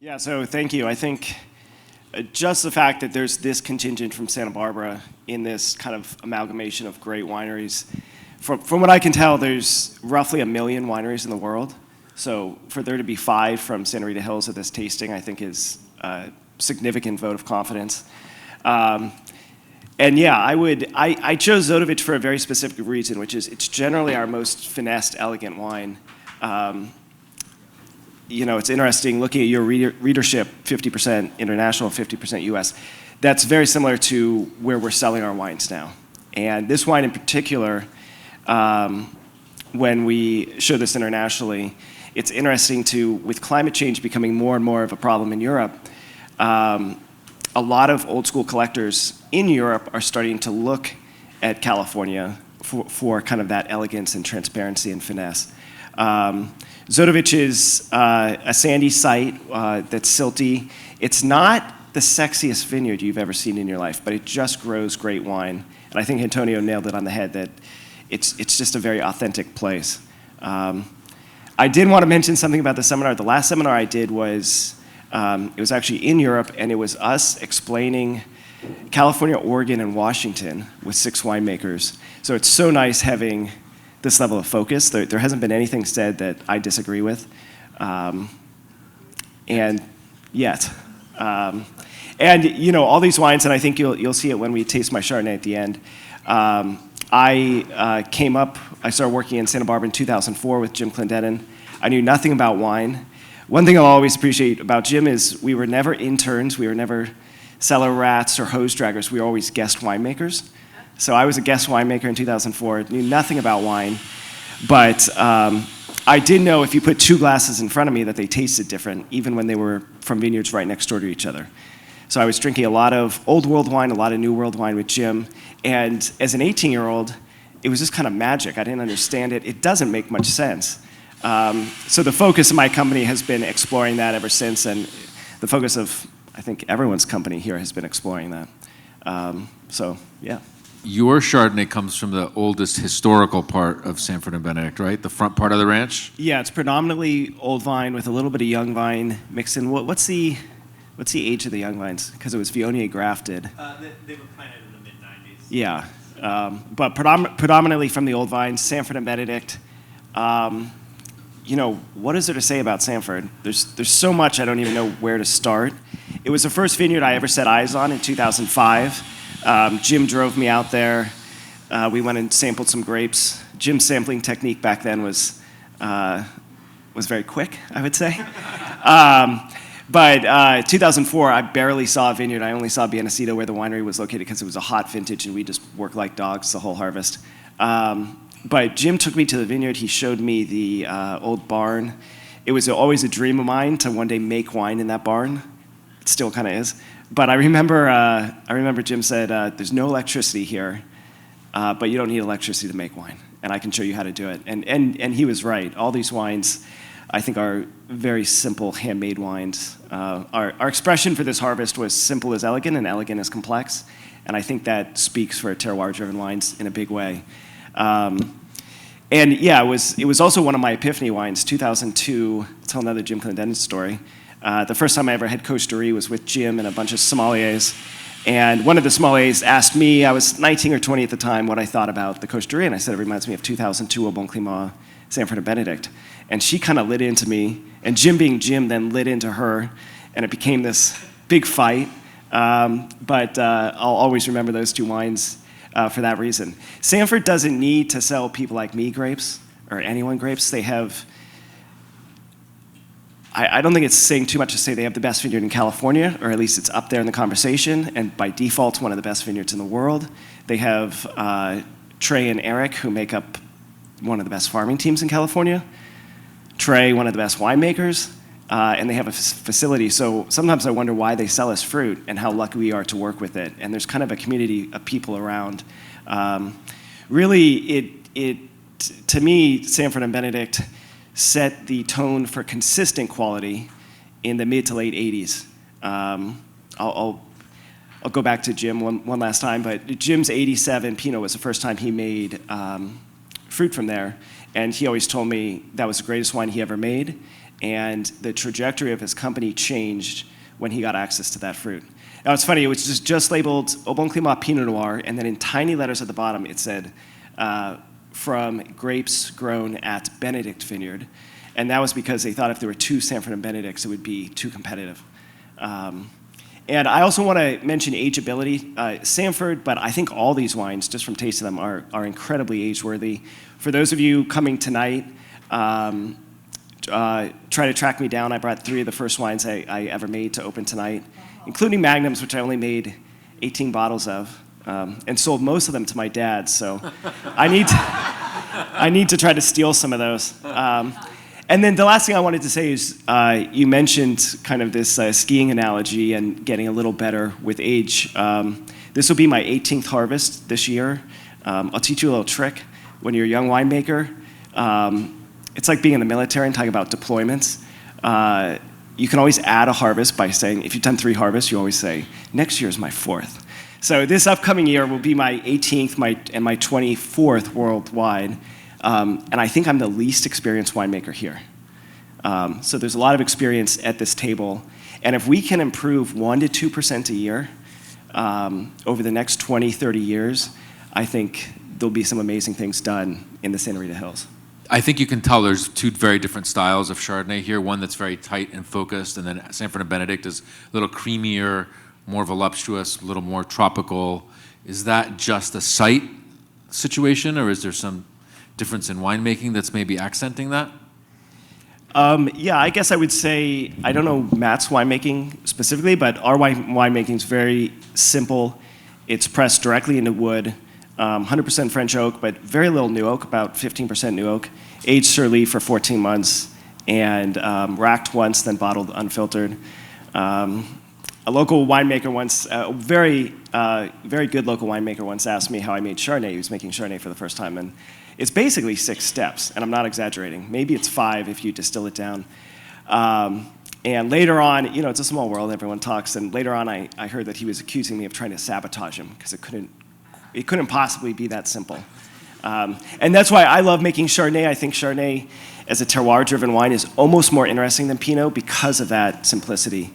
Yeah, so thank you. I think just the fact that there's this contingent from Santa Barbara in this kind of amalgamation of great wineries, from what I can tell, there's roughly 1 million wineries in the world. So for there to be 5 from Santa Rita Hills at this tasting, I think is a significant vote of confidence. And yeah, I chose Zotovich for a very specific reason, which is it's generally our most finessed, elegant wine. It's interesting looking at your readership, 50% international, 50% US. That's very similar to where we're selling our wines now. And this wine in particular, when we show this internationally, it's interesting with climate change becoming more and more of a problem in Europe, a lot of old school collectors in Europe are starting to look at California for kind of that elegance and transparency and finesse. Zotovich is a sandy site that's silty. It's not the sexiest vineyard you've ever seen in your life, but it just grows great wine. And I think Antonio nailed it on the head that it's just a very authentic place. I did want to mention something about the seminar. The last seminar I did was, it was actually in Europe, and it was us explaining California, Oregon, and Washington with 6 winemakers. So it's so nice having this level of focus. There hasn't been anything said that I disagree with, and yet. And all these wines, and I think you'll see it when we taste my Chardonnay at the end. I started working in Santa Barbara in 2004 with Jim Clendenin. I knew nothing about wine. One thing I'll always appreciate about Jim is we were never interns, we were never cellar rats or hose draggers, we were always guest winemakers. So I was a guest winemaker in 2004, knew nothing about wine, but I did know if you put 2 glasses in front of me that they tasted different, even when they were from vineyards right next door to each other. So I was drinking a lot of old world wine, a lot of new world wine with Jim, and as an 18-year-old, it was just kind of magic. I didn't understand it. It doesn't make much sense. So the focus of my company has been exploring that ever since, and the focus of, I think, everyone's company here has been exploring that. So, yeah. Your Chardonnay comes from the oldest historical part of Sanford and Benedict, right? The front part of the ranch? Yeah, it's predominantly old vine with a little bit of young vine mixed in. What's the age of the young vines? Because it was Viognier grafted. They were planted in the mid-90s. Yeah, but predominantly from the old vines, Sanford and Benedict. What is there to say about Sanford? There's so much I don't even know where to start. It was the first vineyard I ever set eyes on in 2005. Jim drove me out there. We went and sampled some grapes. Jim's sampling technique back then was very quick, I would say. But 2004, I barely saw a vineyard. I only saw Biennacido where the winery was located because it was a hot vintage and we just worked like dogs the whole harvest. But Jim took me to the vineyard. He showed me the old barn. It was always a dream of mine to one day make wine in that barn. It still kind of is. But I remember Jim said, there's no electricity here, but you don't need electricity to make wine, and I can show you how to do it. And he was right. All these wines, I think, are very simple, handmade wines. Our expression for this harvest was simple is elegant and elegant is complex, and I think that speaks for terroir-driven wines in a big way. And yeah, it was also one of my epiphany wines, 2002. I'll tell another Jim Clendenin story. The first time I ever had Costerie was with Jim and a bunch of sommeliers. And one of the sommeliers asked me, I was 19 or 20 at the time, what I thought about the Costerie. And I said, it reminds me of 2002 Au Bon Climat, Sanford and Benedict. And she kind of lit into me. And Jim being Jim then lit into her. And it became this big fight. But I'll always remember those 2 wines for that reason. Sanford doesn't need to sell people like me grapes or anyone grapes. They have... I don't think it's saying too much to say they have the best vineyard in California, or at least it's up there in the conversation, and by default, one of the best vineyards in the world. They have Trey and Eric, who make up one of the best farming teams in California. Trey, one of the best winemakers, and they have a facility. So sometimes I wonder why they sell us fruit and how lucky we are to work with it. And there's kind of a community of people around. Really, to me, Sanford and Benedict set the tone for consistent quality in the mid to late 80s. I'll go back to Jim one last time, but Jim's 87 Pinot was the first time he made fruit from there, and he always told me that was the greatest wine he ever made, and the trajectory of his company changed when he got access to that fruit. Now, it's funny, it was just labeled Au Bon Climat Pinot Noir, and then in tiny letters at the bottom, it said, from grapes grown at Benedict Vineyard. And that was because they thought if there were two Sanford and Benedicts, it would be too competitive. And I also want to mention ageability. Sanford, but I think all these wines, just from tasting them, are incredibly age-worthy. For those of you coming tonight, try to track me down. I brought 3 of the first wines I ever made to open tonight, including Magnums, which I only made 18 bottles of, and sold most of them to my dad. So I need to try to steal some of those. And then the last thing I wanted to say is you mentioned kind of this skiing analogy and getting a little better with age. This will be my 18th harvest this year. I'll teach you a little trick. When you're a young winemaker, it's like being in the military and talking about deployments. You can always add a harvest by saying, if you've done 3 harvests, you always say, next year is my 4th. So this upcoming year will be my 18th and my 24th worldwide. And I think I'm the least experienced winemaker here. So there's a lot of experience at this table. And if we can improve 1% to 2% a year over the next 20, 30 years, I think there'll be some amazing things done in the Santa Rita Hills. I think you can tell there's 2 very different styles of Chardonnay here. One that's very tight and focused, and then Sanford and Benedict is a little creamier, more voluptuous, a little more tropical. Is that just a site situation, or is there some difference in winemaking that's maybe accenting that? Yeah, I guess I would say, I don't know Matt's winemaking specifically, but our winemaking is very simple. It's pressed directly into wood, 100% French oak, but very little new oak, about 15% new oak, aged sur lie for 14 months, and racked once, then bottled unfiltered. A local winemaker once, a very good local winemaker once asked me how I made Chardonnay. He was making Chardonnay for the first time, and it's basically 6 steps, and I'm not exaggerating. Maybe it's 5 if you distill it down. And later on, it's a small world, everyone talks, and later on I heard that he was accusing me of trying to sabotage him, because it couldn't possibly be that simple. And that's why I love making Chardonnay. I think Chardonnay, as a terroir-driven wine, is almost more interesting than Pinot because of that simplicity.